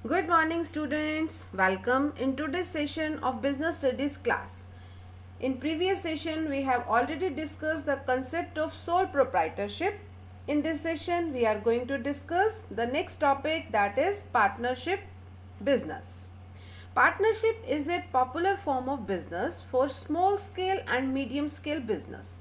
Good morning students. Welcome in today's session of Business Studies class. In previous session we have already discussed the concept of sole proprietorship. In this session we are going to discuss the next topic, that is partnership business. Partnership is a popular form of business for small scale and medium scale business.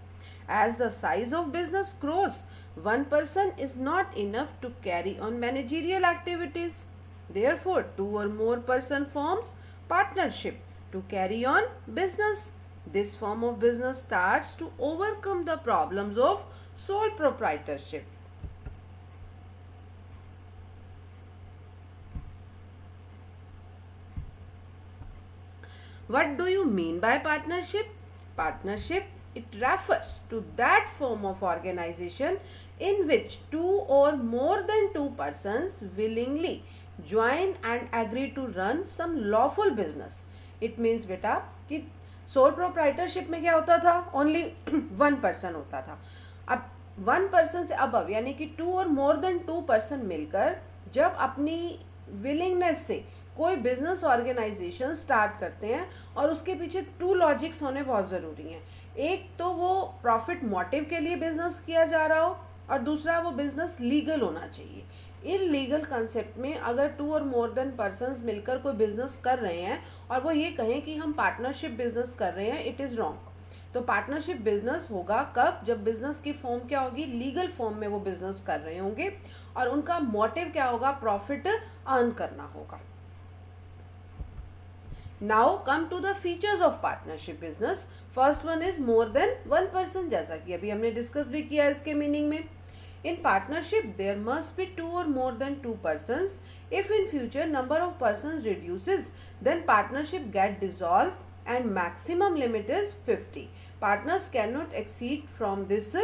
As the size of business grows, one person is not enough to carry on managerial activities. Therefore, two or more person forms partnership to carry on business. This form of business starts to overcome the problems of sole proprietorship. What do you mean by partnership? Partnership, it refers to that form of organization in which two or more than two persons willingly join and agree to run some lawful business. It means बेटा कि sole proprietorship में क्या होता था, only one person होता था. अब one person से अबव यानी कि to or more then to person मिलकर जब अपनी विलिंगनेस से कोई बिजनेस ऑर्गेनाइजेशन स्टार्ट करते हैं, और उसके पीछे टू लॉजिक्स होने बहुत ज़रूरी हैं. एक तो वो प्रॉफिट मोटिव के लिए बिजनेस किया जा रहा हो, और दूसरा वो बिजनेस लीगल होना चाहिए. इलीगल कंसेप्ट में अगर to or more then persons मिलकर कोई बिजनेस कर रहे हैं और वो ये कहें कि हम पार्टनरशिप बिजनेस कर रहे हैं, इट इज़ रॉन्ग. तो पार्टनरशिप बिजनेस होगा कब, जब बिजनेस की फॉर्म क्या होगी, लीगल फॉर्म में वो बिजनेस कर रहे होंगे, और उनका मोटिव क्या होगा, प्रॉफिट अर्न करना होगा. Now come to the features of partnership business. First one is more than one person, जैसा कि अभी हमने डिस्कस भी किया है इसके मीनिंग में. In partnership, there must be two or more than two persons. If in future number of persons reduces, then partnership get dissolved and maximum limit is 50. Partners cannot exceed from this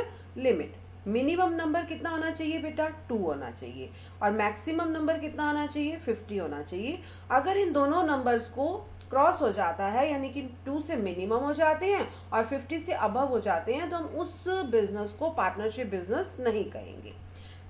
limit. Minimum number कितना होना चाहिए बेटा, 2 होना चाहिए, और maximum number कितना होना चाहिए, 50 होना चाहिए. अगर इन दोनों नंबर्स को क्रॉस हो जाता है, यानी कि 2 से मिनिमम हो जाते हैं और 50 से अबव हो जाते हैं, तो हम उस बिजनेस को पार्टनरशिप बिजनेस नहीं कहेंगे.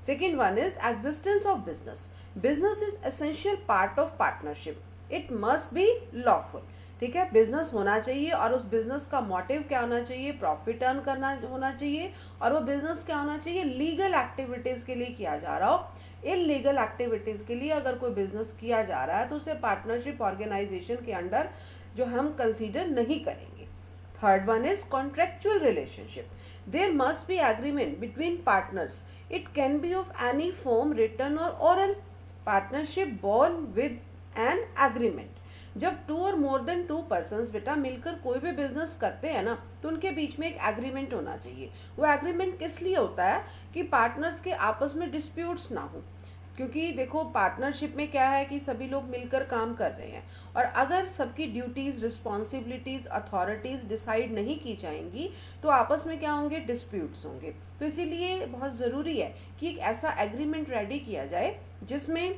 Second one is existence of business. Business is essential part of partnership. It must be lawful. ठीक है, बिजनेस होना चाहिए, और उस बिजनेस का मोटिव क्या होना चाहिए, प्रॉफिट अर्न करना होना चाहिए, और वो बिजनेस क्या होना चाहिए, लीगल एक्टिविटीज के लिए किया जा रहा हो. इलीगल एक्टिविटीज के लिए अगर कोई बिजनेस किया जा रहा है तो उसे पार्टनरशिप ऑर्गेनाइजेशन के अंडर जो हम कंसीडर नहीं करेंगे. Third one is contractual relationship. There must be agreement between partners. It can be of any form, written or oral. Partnership born with an agreement. जब two or more then to persons बेटा मिलकर कोई भी business करते हैं ना, तो उनके बीच में एक एग्रीमेंट होना चाहिए. वो एग्रीमेंट किस लिए होता है, कि पार्टनर्स के आपस में डिस्प्यूट्स ना हो. क्योंकि देखो पार्टनरशिप में क्या है कि सभी लोग मिलकर काम कर रहे हैं, और अगर सबकी ड्यूटीज, रिस्पॉन्सिबिलिटीज, अथॉरिटीज डिसाइड नहीं की जाएंगी तो आपस में क्या होंगे, डिस्प्यूट्स होंगे. तो इसीलिए बहुत ज़रूरी है कि एक ऐसा एग्रीमेंट रेडी किया जाए जिसमें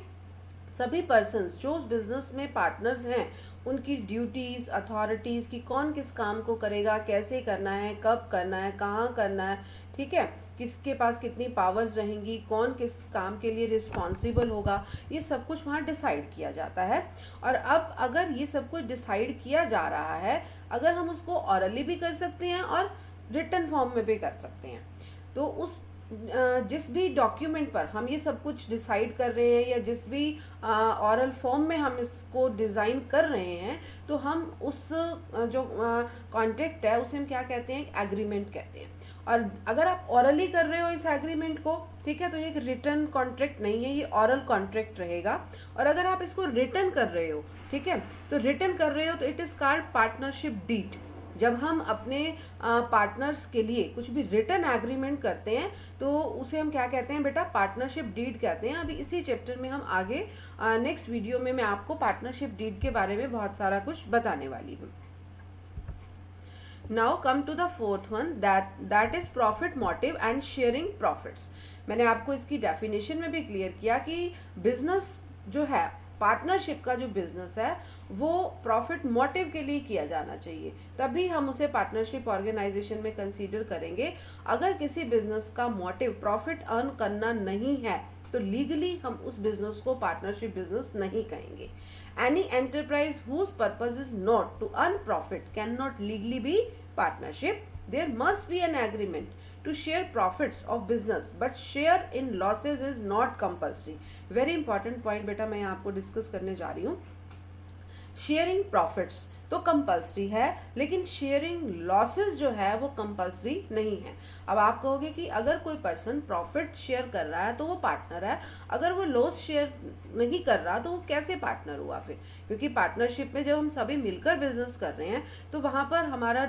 सभी पर्सन्स जो उस बिजनेस में पार्टनर्स हैं उनकी ड्यूटीज, अथॉरिटीज की कौन किस काम को करेगा, कैसे करना है, कब करना है, कहाँ करना है, ठीक है, किसके पास कितनी पावर्स रहेंगी, कौन किस काम के लिए रिस्पॉन्सिबल होगा, ये सब कुछ वहाँ डिसाइड किया जाता है. और अब अगर ये सब कुछ डिसाइड किया जा रहा है, अगर हम उसको ऑरली भी कर सकते हैं और रिटन फॉर्म में भी कर सकते हैं, तो उस जिस भी डॉक्यूमेंट पर हम ये सब कुछ डिसाइड कर रहे हैं, या जिस भी ऑरल फॉर्म में हम इसको डिज़ाइन कर रहे हैं, तो हम उस जो कॉन्ट्रैक्ट है उसे हम क्या कहते हैं, एग्रीमेंट कहते हैं. और अगर आप ऑरली कर रहे हो इस एग्रीमेंट को, ठीक है, तो ये एक रिटर्न कॉन्ट्रैक्ट नहीं है, ये ऑरल कॉन्ट्रैक्ट रहेगा. और अगर आप इसको रिटर्न कर रहे हो, ठीक है, तो रिटर्न कर रहे हो तो it is called partnership deed. जब हम अपने पार्टनर्स के लिए कुछ भी रिटर्न एग्रीमेंट करते हैं तो उसे हम क्या कहते हैं बेटा, पार्टनरशिप डीड कहते हैं. अभी इसी चैप्टर में हम आगे नेक्स्ट वीडियो में मैं आपको पार्टनरशिप डीड के बारे में बहुत सारा कुछ बताने वाली हूँ. Now come to the fourth one, that is profit motive and sharing profits. मैंने आपको इसकी डेफिनेशन में भी क्लियर किया कि बिजनेस जो है, पार्टनरशिप का जो बिजनेस है वो प्रॉफिट मोटिव के लिए किया जाना चाहिए, तभी हम उसे पार्टनरशिप ऑर्गेनाइजेशन में कंसीडर करेंगे. अगर किसी बिजनेस का मोटिव प्रॉफिट अर्न करना नहीं है, तो लीगली हम उस बिजनेस को पार्टनरशिप बिजनेस नहीं कहेंगे। Any enterprise whose purpose is not to earn profit can not legally be partnership. There must be an agreement to share profits of business but share in losses is not compulsory। very important point बेटा मैं आपको discuss करने जा रही हूँ। Sharing profits तो compulsory है, लेकिन शेयरिंग लॉसेस जो है वो कंपल्सरी नहीं है। अब आप कहोगे कि अगर कोई पर्सन प्रॉफिट शेयर कर रहा है तो वो पार्टनर है, अगर वो लॉस शेयर नहीं कर रहा तो वो कैसे पार्टनर हुआ फिर? क्योंकि पार्टनरशिप में जब हम सभी मिलकर बिजनेस कर रहे हैं तो वहां पर हमारा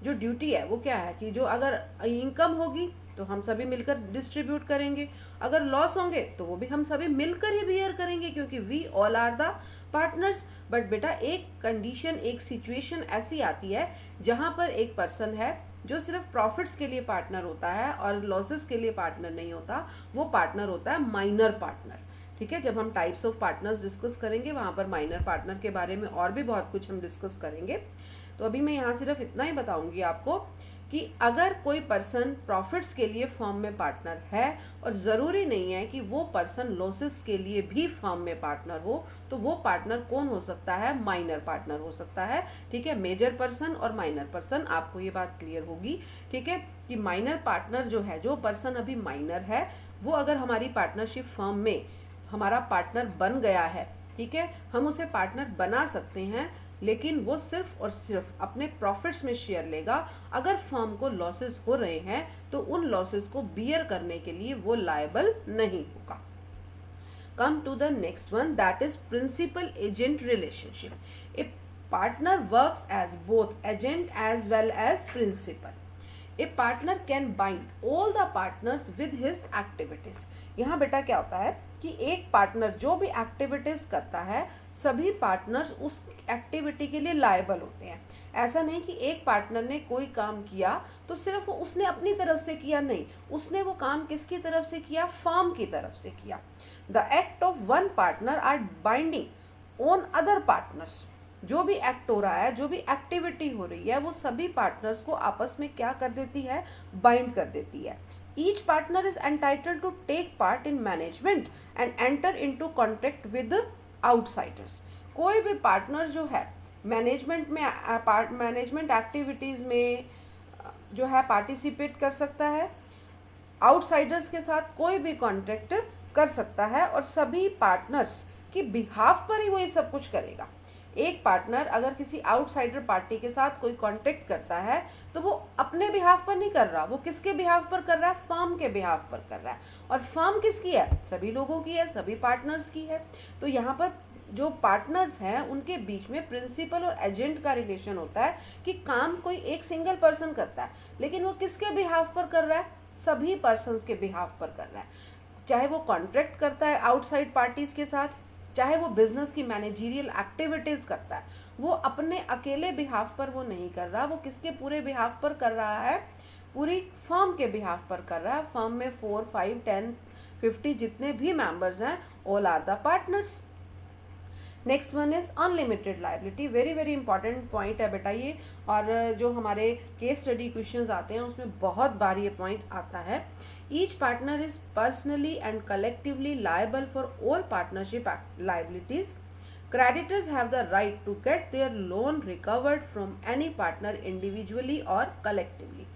जो ड्यूटी है वो क्या है कि जो अगर इनकम होगी तो हम सभी मिलकर डिस्ट्रीब्यूट करेंगे, अगर लॉस होंगे तो वो भी हम सभी मिलकर ही बियर करेंगे, क्योंकि we all are the partners. But बेटा एक कंडीशन, एक सिचुएशन ऐसी आती है जहां पर एक पर्सन है जो सिर्फ प्रॉफिट्स के लिए पार्टनर होता है और लॉसेस के लिए पार्टनर नहीं होता, वो पार्टनर होता है माइनर पार्टनर। ठीक है, जब हम टाइप्स ऑफ पार्टनर्स डिस्कस करेंगे वहां पर माइनर पार्टनर के बारे में और भी बहुत कुछ हम डिस्कस करेंगे। तो अभी मैं यहाँ सिर्फ इतना ही बताऊंगी आपको कि अगर कोई पर्सन प्रॉफिट्स के लिए फर्म में पार्टनर है और जरूरी नहीं है कि वो पर्सन लॉसेस के लिए भी फर्म में पार्टनर हो, तो वो पार्टनर कौन हो सकता है? माइनर पार्टनर हो सकता है। ठीक है, मेजर पर्सन और माइनर पर्सन, आपको ये बात क्लियर होगी। ठीक है, कि माइनर पार्टनर जो है, जो पर्सन अभी माइनर है, वो अगर हमारी पार्टनरशिप फर्म में हमारा पार्टनर बन गया है, ठीक है, हम उसे पार्टनर बना सकते हैं, लेकिन वो सिर्फ और सिर्फ अपने प्रॉफिट्स में शेयर लेगा। अगर फर्म को लॉसेस हो रहे हैं तो उन लॉसेस को बियर करने के लिए वो लायबल नहीं होगा। Come to the next one, that is principal agent relationship. A partner works as both agent as well as principal. A partner can bind all the partners with his activities. यहाँ बेटा क्या होता है कि एक partner जो भी activities करता है, सभी पार्टनर्स उस एक्टिविटी के लिए लायबल होते हैं। ऐसा नहीं कि एक पार्टनर ने कोई काम किया तो सिर्फ उसने अपनी तरफ से किया, नहीं, उसने वो काम किसकी तरफ से किया? फर्म की तरफ से किया। The act of one partner are binding on other partners. जो भी एक्ट हो रहा है, जो भी एक्टिविटी हो रही है, वो सभी पार्टनर्स को आपस में क्या कर देती है? बाइंड कर देती है। Each partner is entitled to take part in management and enter into contact with outsiders। कोई भी पार्टनर जो है मैनेजमेंट में, मैनेजमेंट एक्टिविटीज में जो है पार्टिसिपेट कर सकता है, आउटसाइडर्स के साथ कोई भी कॉन्टेक्ट कर सकता है, और सभी पार्टनर्स की बिहाफ पर ही वो ये सब कुछ करेगा। एक पार्टनर अगर किसी आउटसाइडर पार्टी के साथ कोई कांटेक्ट करता है तो वो अपने बिहाफ पर नहीं कर रहा, वो किसके बिहाफ पर कर रहा है? फर्म के बिहाफ पर कर रहा है। और फर्म किसकी है? सभी लोगों की है, सभी पार्टनर्स की है। तो यहाँ पर जो पार्टनर्स हैं उनके बीच में प्रिंसिपल और एजेंट का रिलेशन होता है कि काम कोई एक सिंगल पर्सन करता है, लेकिन वो किसके बिहाफ पर कर रहा है? सभी पर्सन के बिहाफ पर कर रहा है। चाहे वो कॉन्ट्रैक्ट करता है आउटसाइड पार्टीज के साथ, चाहे वो बिजनेस की मैनेजरियल एक्टिविटीज करता है, वो अपने अकेले बिहाफ पर वो नहीं कर रहा, वो किसके पूरे बिहाफ पर कर रहा है? पूरी फर्म के बिहाफ पर कर रहा है। फर्म में 4, 5, 10, 50 जितने भी मेंबर्स हैं, all are the partners. Next one is unlimited liability. Very very important point है बेटा ये, और जो हमारे केस स्टडी क्वेश्चंस आते हैं उसमें बहुत बार ये पॉइंट आता है। Each partner is personally and collectively liable for all partnership liabilities. Creditors have the right to get their loan recovered from any partner individually or collectively.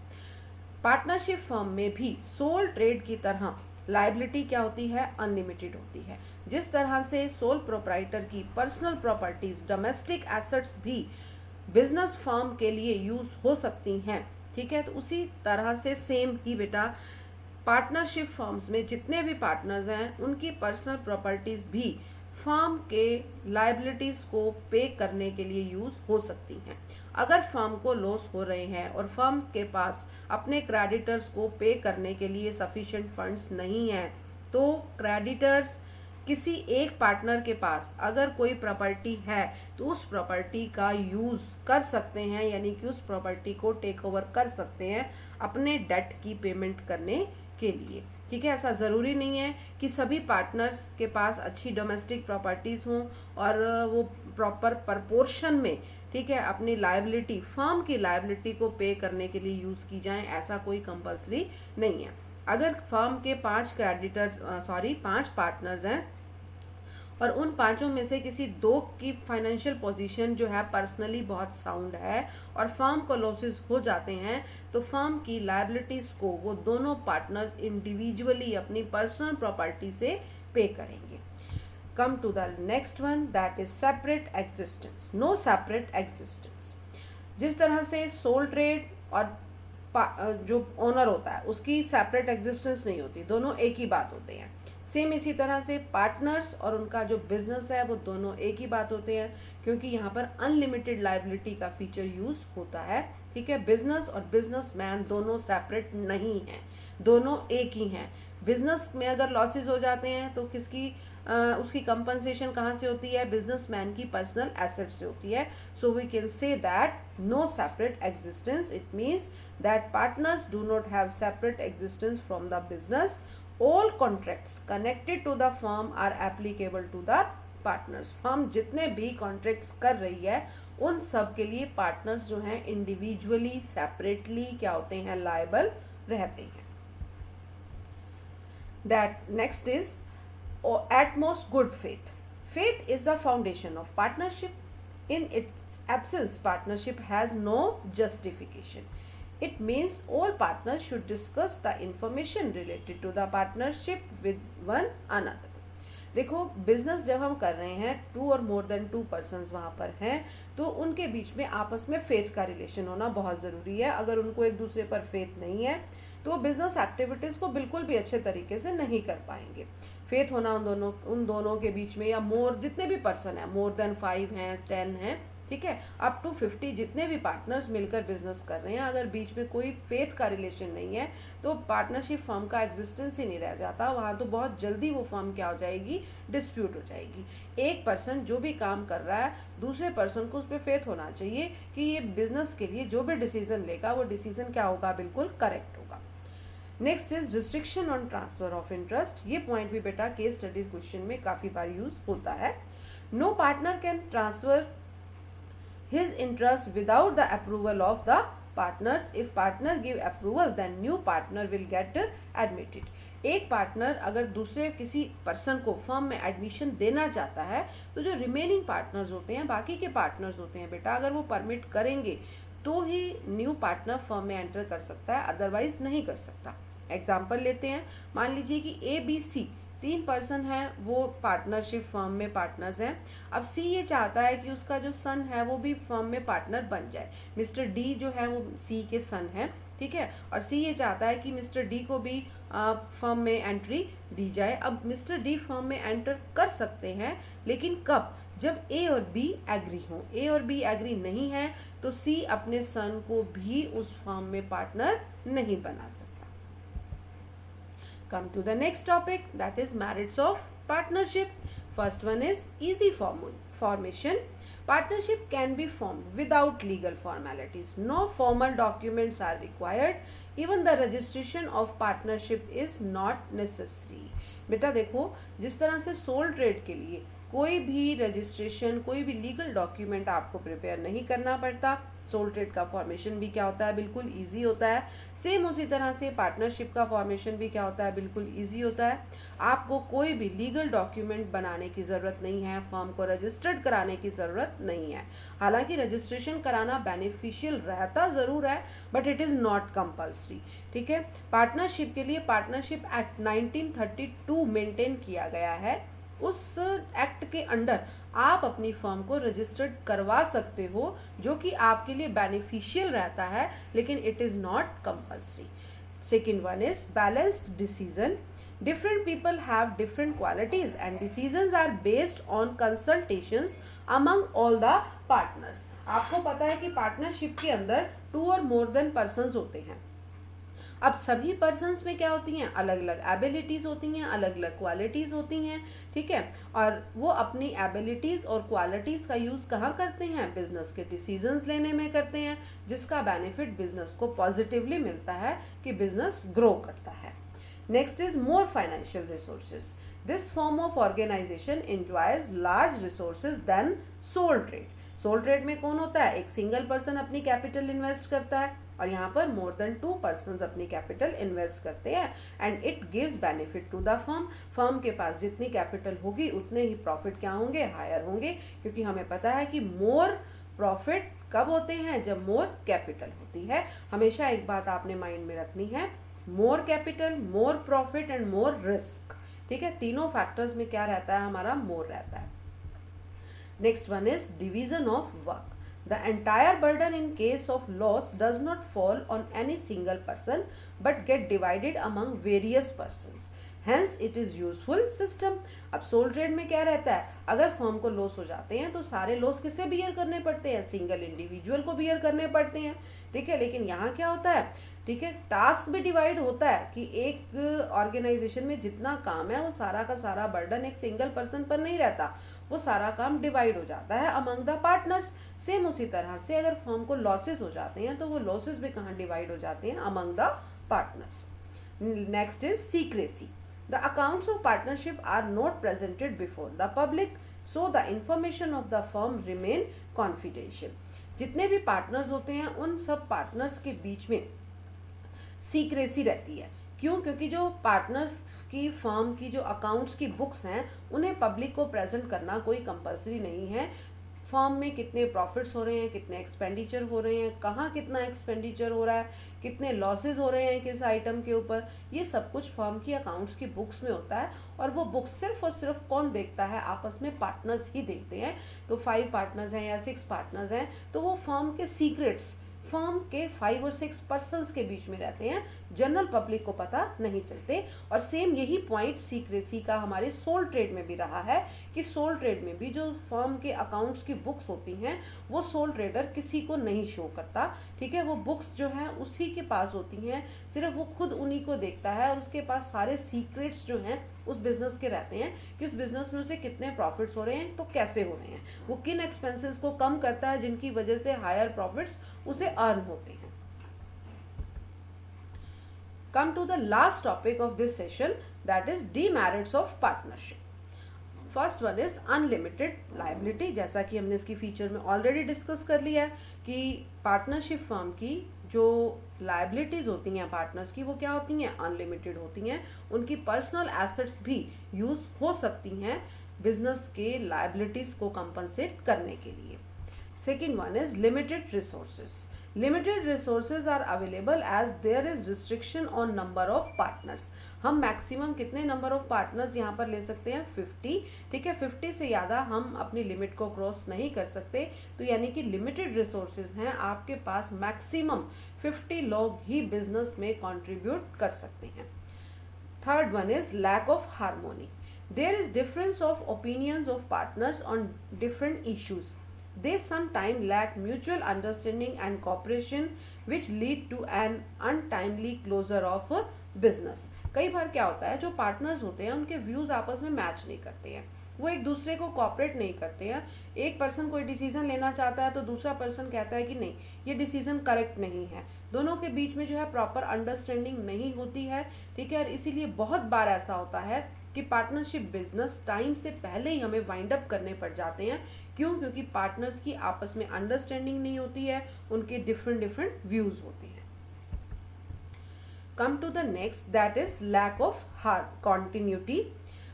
Partnership firm में भी soul trade की तरह liability क्या होती है? Unlimited होती है। जिस तरह से सोल प्रोप्राइटर की पर्सनल प्रॉपर्टीज, डोमेस्टिक एसेट्स भी बिजनेस फर्म के लिए यूज हो सकती हैं, ठीक है, तो उसी तरह से सेम ही बेटा पार्टनरशिप फर्म्स में जितने भी पार्टनर्स हैं उनकी पर्सनल प्रॉपर्टीज भी फर्म के लायबिलिटीज को पे करने के लिए यूज हो सकती हैं। अगर फर्म को लॉस हो रहे हैं और फर्म के पास अपने क्रेडिटर्स को पे करने के लिए सफिशिएंट फंड्स नहीं है, तो क्रेडिटर्स किसी एक पार्टनर के पास अगर कोई प्रॉपर्टी है तो उस प्रॉपर्टी का यूज कर सकते हैं, यानी कि उस प्रॉपर्टी को टेक ओवर कर सकते हैं अपने डेट की पेमेंट करने के लिए। ठीक है, ऐसा जरूरी नहीं है कि सभी पार्टनर्स के पास अच्छी डोमेस्टिक प्रॉपर्टीज हों और वो प्रॉपर प्रपोर्शन में, ठीक है, अपनी लायबिलिटी, फर्म की लायबिलिटी को पे करने के लिए यूज की जाए, ऐसा कोई कंपल्सरी नहीं है। अगर फर्म के 5 पार्टनर्स हैं और उन पांचों में से किसी दो की फाइनेंशियल पोजीशन जो है पर्सनली बहुत साउंड है और फर्म को लॉसेस हो जाते हैं, तो फर्म की लायबिलिटीज को वो दोनों पार्टनर्स इंडिविजुअली अपनी पर्सनल प्रॉपर्टी से पे करेंगे। Come to the next one, that is separate existence. No separate existence. जिस तरह से सोल ट्रेड और जो ओनर होता है उसकी सेपरेट एग्जिस्टेंस नहीं होती, दोनों एक ही बात होते हैं। सेम इसी तरह से पार्टनर्स और उनका जो बिजनेस है वो दोनों एक ही बात होते हैं, क्योंकि यहाँ पर अनलिमिटेड लायबिलिटी का फीचर यूज होता है। ठीक है, बिजनेस और बिजनेसमैन दोनों सेपरेट नहीं हैं, दोनों एक ही हैं। बिजनेस में अगर लॉसेस हो जाते हैं तो उसकी कंपनसेशन कहाँ से होती है? बिजनेसमैन की पर्सनल एसेट से होती है। So we can say that no separate existence, it means that partners do not have separate existence from the business. All contracts connected to the firm are applicable to the partners. Firm जितने भी contracts कर रही है उन सब के लिए partners जो हैं इंडिविजुअली सेपरेटली क्या होते हैं? लायबल रहते हैं। That next is utmost good faith. Faith is the foundation of partnership. In its absence, partnership has no justification. It means all partners should discuss the information related to the partnership with one another. देखो, business जब हम कर रहे हैं, 2 और more than 2 persons वहाँ पर हैं, तो उनके बीच में आपस में फेथ का रिलेशन होना बहुत ज़रूरी है। अगर उनको एक दूसरे पर फेथ नहीं है तो वो बिजनेस एक्टिविटीज़ को बिल्कुल भी अच्छे तरीके से नहीं कर पाएंगे। फेथ होना उन दोनों के बीच में, या जितने भी पर्सन है, मोर देन 5 हैं, 10 हैं, ठीक है, अप टू 50 जितने भी पार्टनर्स मिलकर बिजनेस कर रहे हैं, अगर बीच में कोई फेथ का रिलेशन नहीं है तो पार्टनरशिप फर्म का एग्जिस्टेंस ही नहीं रह जाता। वहाँ तो बहुत जल्दी वो फर्म क्या हो जाएगी? डिस्प्यूट हो जाएगी। एक पर्सन जो भी काम कर रहा है, दूसरे पर्सन को उस पर फेथ होना चाहिए कि ये बिजनेस के लिए जो भी डिसीजन लेगा वो डिसीजन क्या होगा? बिल्कुल करेक्ट होगा। Next is restriction on transfer of interest. ये पॉइंट भी बेटा केस स्टडी क्वेश्चन में काफी बार यूज होता है। No partner can transfer his interest without the approval of the partners. If partner give approval, then new partner will get admitted. एक partner अगर दूसरे किसी पर्सन को फर्म में एडमिशन देना चाहता है तो जो रिमेनिंग पार्टनर्स होते हैं, बाकी के पार्टनर्स होते हैं बेटा, अगर वो परमिट करेंगे तो ही न्यू पार्टनर फर्म में एंटर कर सकता है, अदरवाइज नहीं कर सकता। एग्जाम्पल लेते हैं, मान लीजिए कि ABC 3 पर्सन हैं, वो पार्टनरशिप फर्म में पार्टनर्स हैं। अब C ये चाहता है कि उसका जो सन है वो भी फर्म में पार्टनर बन जाए। मिस्टर D जो है वो C के सन है, ठीक है, और C ये चाहता है कि मिस्टर D को भी फर्म में एंट्री दी जाए। अब मिस्टर D फर्म में एंटर कर सकते हैं, लेकिन कब? जब A और B एग्री हों। A और B एग्री नहीं है तो C अपने सन को भी उस फर्म में पार्टनर नहीं बना सकता। Come to the next topic, that is merits of partnership. First one is easy formation. Partnership can be formed without legal formalities. No formal documents are required. Even the registration of partnership is not necessary. बेटा देखो, जिस तरह से soul trade के लिए कोई भी registration, कोई भी लीगल डॉक्यूमेंट आपको प्रिपेयर नहीं करना पड़ता, सोल ट्रेड का फॉर्मेशन भी क्या होता है? बिल्कुल इजी होता है। सेम उसी तरह से पार्टनरशिप का फॉर्मेशन भी क्या होता है? बिल्कुल इजी होता है। आपको कोई भी लीगल डॉक्यूमेंट बनाने की ज़रूरत नहीं है, फर्म को रजिस्टर्ड कराने की ज़रूरत नहीं है। हालांकि रजिस्ट्रेशन कराना बेनिफिशियल रहता ज़रूर है, but it is not compulsory. ठीक है, पार्टनरशिप के लिए पार्टनरशिप एक्ट 1932 मेंटेन किया गया है। उस एक्ट के अंडर आप अपनी फर्म को रजिस्टर्ड करवा सकते हो, जो कि आपके लिए बेनिफिशियल रहता है, लेकिन it is not compulsory. Second one is balanced decision. Different people have different qualities and decisions are based on consultations among all the partners. आपको पता है कि पार्टनरशिप के अंदर 2 और मोर देन पर्सन्स होते हैं। अब सभी पर्सन्स में क्या होती हैं? अलग अलग एबिलिटीज होती हैं, अलग अलग क्वालिटीज होती हैं, ठीक है, और वो अपनी एबिलिटीज और क्वालिटीज का यूज कहाँ करते हैं? बिजनेस के डिसीजंस लेने में करते हैं, जिसका बेनिफिट बिजनेस को पॉजिटिवली मिलता है कि बिजनेस ग्रो करता है। Next is more financial resources. This form of organization enjoys large resources than sole trade. Sole trade में कौन होता है? एक सिंगल पर्सन अपनी कैपिटल इन्वेस्ट करता है, और यहाँ पर मोर देन 2 पर्सन अपनी कैपिटल इन्वेस्ट करते हैं and it gives benefit to the firm. Firm के पास जितनी कैपिटल होगी उतने ही प्रॉफिट क्या होंगे, हायर होंगे, क्योंकि हमें पता है कि मोर प्रॉफिट कब होते हैं, जब मोर कैपिटल होती है। हमेशा एक बात आपने माइंड में रखनी है, more capital, more profit and more risk. ठीक है, तीनों फैक्टर्स में क्या रहता है, हमारा मोर रहता है। Next one is division of work. The entire burden in case of loss does not fall on any single person but get divided among various persons. Hence it is useful system. अब soul trade में क्या रहता है, अगर firm को loss हो जाते हैं तो सारे लॉस किसे बियर करने पड़ते हैं, सिंगल इंडिविजुअल को बियर करने पड़ते हैं। ठीक है, लेकिन यहाँ क्या होता है, ठीक है, टास्क भी डिवाइड होता है कि एक ऑर्गेनाइजेशन में जितना काम है वो सारा का सारा बर्डन एक सिंगल पर्सन पर नहीं रहता, वो सारा काम डिवाइड हो जाता है अमंग द पार्टनर्स। सेम उसी तरह से अगर फर्म को लॉसेस हो जाते हैं तो वो लॉसेस भी कहाँ डिवाइड हो जाते हैं, among the partners. Next is secrecy. The accounts of partnership are not presented before the public, so the information of the firm remain confidential. जितने भी पार्टनर्स होते हैं उन सब पार्टनर्स के बीच में सीक्रेसी रहती है। क्यों? क्योंकि जो पार्टनर्स की फर्म की जो अकाउंट्स की बुक्स हैं उन्हें पब्लिक को प्रेजेंट करना कोई कंपलसरी नहीं है। फर्म में कितने प्रॉफिट्स हो रहे हैं, कितने एक्सपेंडिचर हो रहे हैं, कहाँ कितना एक्सपेंडिचर हो रहा है, कितने लॉसेस हो रहे हैं किस आइटम के ऊपर, ये सब कुछ फर्म की अकाउंट्स की बुक्स में होता है। और वो बुक्स सिर्फ और सिर्फ कौन देखता है, आपस में पार्टनर्स ही देखते हैं। तो 5 पार्टनर्स हैं या 6 पार्टनर्स हैं तो वो फर्म के सीक्रेट्स फर्म के 5 और 6 पर्सन्स के बीच में रहते हैं, जनरल पब्लिक को पता नहीं चलते। और सेम यही पॉइंट सीक्रेसी का हमारे सोल ट्रेड में भी रहा है कि सोल ट्रेड में भी जो फर्म के अकाउंट्स की बुक्स होती हैं वो सोल ट्रेडर किसी को नहीं शो करता। ठीक है, वो बुक्स जो हैं उसी के पास होती हैं, सिर्फ वो खुद उन्हीं को देखता है और उसके पास सारे सीक्रेट्स जो हैं उस बिजनेस के रहते हैं कि उस बिजनेस में उसे कितने प्रॉफिट्स हो रहे हैं, तो कैसे हो रहे हैं, वो किन एक्सपेंसेस को कम करता है जिनकी वजह से हायर प्रॉफिट्स उसे अर्न होते हैं। Come to the last topic of this session, that is demerits of partnership. First one is unlimited liability. जैसा कि हमने इसकी फीचर में ऑलरेडी डिस्कस कर लिया है कि पार्टनरशिप फर्म की जो लायबिलिटीज होती हैं पार्टनर्स की वो क्या होती हैं, अनलिमिटेड होती हैं। उनकी पर्सनल एसेट्स भी यूज हो सकती हैं बिजनेस के लायबिलिटीज को कंपनसेट करने के लिए। Second one is limited resources. Limited resources are available as there is restriction on number of partners. हम मैक्सिमम कितने नंबर ऑफ पार्टनर्स यहाँ पर ले सकते हैं, 50। ठीक है, 50 से ज़्यादा हम अपनी लिमिट को क्रॉस नहीं कर सकते। तो यानी कि लिमिटेड रिसोर्सेज हैं, आपके पास मैक्सिमम 50 लोग ही बिजनेस में कंट्रीब्यूट कर सकते हैं। Third one is lack of harmony. There is difference of opinions of partners on different issues. They sometimes lack mutual understanding and cooperation which lead to an untimely closure of a business. कई बार क्या होता है, जो partners होते हैं उनके views आपस में मैच नहीं करते हैं, वो एक दूसरे को कोऑपरेट नहीं करते हैं। एक पर्सन कोई डिसीजन लेना चाहता है तो दूसरा पर्सन कहता है कि नहीं ये डिसीजन करेक्ट नहीं है। दोनों के बीच में जो है प्रॉपर अंडरस्टैंडिंग नहीं होती है। ठीक है, और इसीलिए बहुत बार ऐसा होता है कि पार्टनरशिप बिजनेस टाइम से पहले ही हमें वाइंड अप करने पड़ जाते हैं। क्यों? क्योंकि पार्टनर्स की आपस में अंडरस्टैंडिंग नहीं होती है, उनके डिफरेंट व्यूज होते हैं। Come to the next, that is lack of continuity.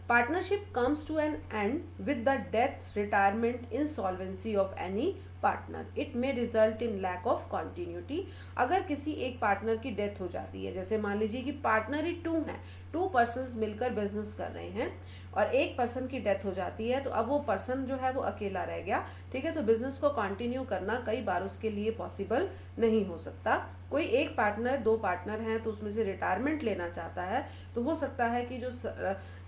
Partnership comes to an end with the death, retirement, insolvency of any partner. It may result in lack of continuity. अगर किसी एक partner की death हो जाती है, जैसे मान लीजिए कि पार्टनर ही 2 हैं, 2 पर्सन्स मिलकर बिजनेस कर रहे हैं और एक पर्सन की डेथ हो जाती है तो अब वो पर्सन जो है वो अकेला रह गया। ठीक है, तो बिजनेस को कंटिन्यू करना कई बार उसके लिए पॉसिबल नहीं हो सकता। कोई एक पार्टनर 2 पार्टनर हैं तो उसमें से रिटायरमेंट लेना चाहता है तो हो सकता है कि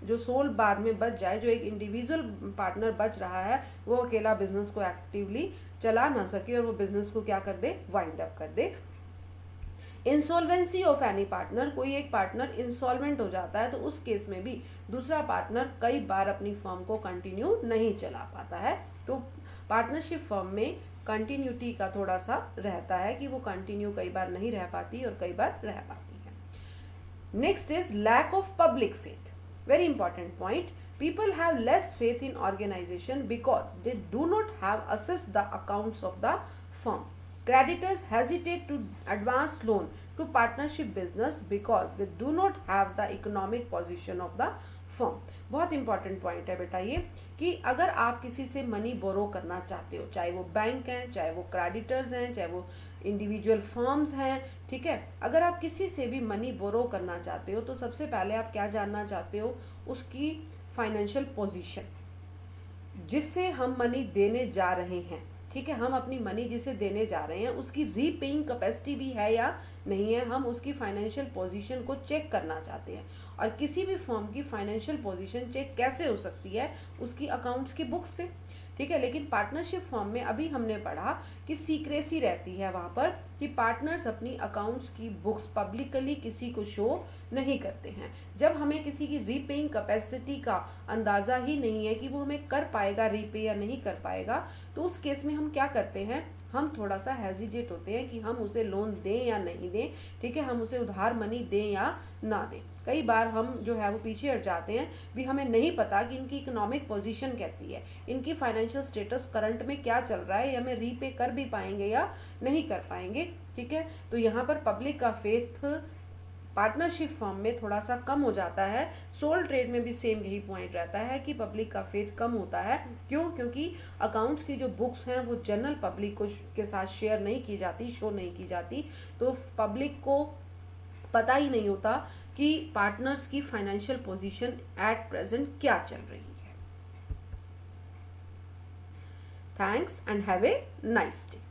जो सोल बाद में बच जाए, जो एक इंडिविजुअल पार्टनर बच रहा है वो अकेला बिजनेस को एक्टिवली चला ना सके और वो बिजनेस को क्या कर दे, वाइंड अप कर दे। इंसॉल्वेंसी ऑफ एनी पार्टनर, कोई एक पार्टनर इंसॉल्वेंट हो जाता है तो उस केस में भी दूसरा पार्टनर कई बार अपनी फर्म को कंटिन्यू नहीं चला पाता है। तो पार्टनरशिप फर्म में कंटिन्यूटी का थोड़ा सा रहता है कि वो कंटिन्यू कई बार नहीं रह पाती और कई बार रह पाती है। Next is lack of public faith. Very important point. People have less faith in organization because they do not have assessed the accounts of the firm. Creditors hesitate to advance loan to partnership business because they do not have the economic position of the firm. बहुत important point है बेटा ये, कि अगर आप किसी से money borrow करना चाहते हो, चाहे वो बैंक हैं, चाहे वो क्रेडिटर्स हैं, चाहे वो इंडिविजुअल फर्म्स हैं, ठीक है, अगर आप किसी से भी मनी बोरो करना चाहते हो तो सबसे पहले आप क्या जानना चाहते हो, उसकी फाइनेंशियल पोजीशन, जिससे हम मनी देने जा रहे हैं, ठीक है, हम अपनी मनी जिसे देने जा रहे हैं उसकी रीपेइंग कैपेसिटी भी है या नहीं है, हम उसकी फाइनेंशियल पोजीशन को चेक करना चाहते हैं। और किसी भी फर्म की फाइनेंशियल पोजीशन चेक कैसे हो सकती है, उसकी अकाउंट्स की बुक से, ठीक है। लेकिन पार्टनरशिप फर्म में अभी हमने पढ़ा कि सीक्रेसी रहती है वहां पर, कि पार्टनर्स अपनी अकाउंट्स की बुक्स पब्लिकली किसी को शो नहीं करते हैं। जब हमें किसी की रीपेइंग कैपेसिटी का अंदाजा ही नहीं है कि वो हमें कर पाएगा रीपे या नहीं कर पाएगा, तो उस केस में हम क्या करते हैं, हम थोड़ा सा हेजिटेट होते हैं कि हम उसे लोन दें या नहीं दें, ठीक है, हम उसे उधार मनी दें या ना दें। कई बार हम जो है वो पीछे हट जाते हैं, भी हमें नहीं पता कि इनकी इकोनॉमिक पोजीशन कैसी है, इनकी फाइनेंशियल स्टेटस करंट में क्या चल रहा है, या हमें रीपे कर भी पाएंगे या नहीं कर पाएंगे, ठीक है। तो यहाँ पर पब्लिक का फेथ पार्टनरशिप फर्म में थोड़ा सा कम हो जाता है। सोल ट्रेड में भी सेम यही पॉइंट रहता है कि पब्लिक का फेथ कम होता है। क्यों? क्योंकि अकाउंट्स की जो बुक्स हैं वो जनरल पब्लिक को के साथ शेयर नहीं की जाती, शो नहीं की जाती, तो पब्लिक को पता ही नहीं होता कि पार्टनर्स की फाइनेंशियल पोजीशन एट प्रेजेंट क्या चल रही है। Thanks and have a nice day.